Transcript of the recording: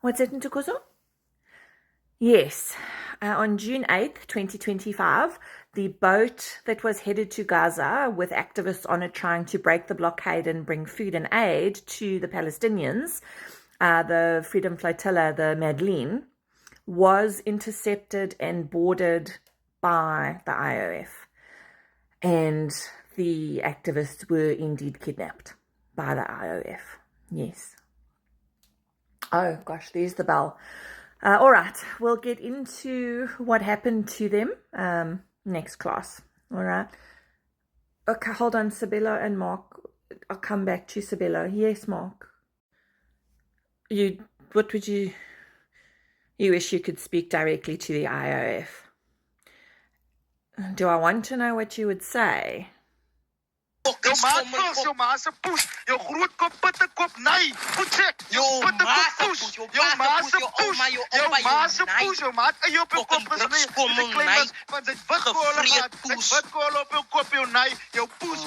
What's that, Ntukuzo? Yes. On June 8th, 2025, the boat that was headed to Gaza with activists on it trying to break the blockade and bring food and aid to the Palestinians, the Freedom Flotilla, the Madeleine, was intercepted and boarded by the IOF. And the activists were indeed kidnapped by the IOF. Yes. Oh gosh, there's the bell. All right, we'll get into what happened to them next class. All right. Okay, hold on, Sabelo and Mark. I'll come back to Sabelo. Yes, Mark. What would you wish you could speak directly to the IOF? Do I want to know what you would say? Jou maat vals, jou ma se poes, jou groot kop pitte kop nei, poetsek, jou pitte kop poes, jou ma se poes, jou ma se poes, jou maat eie op jou kop gesny, die klein was van sy wit kool op jou kop, jou nei, jou poes.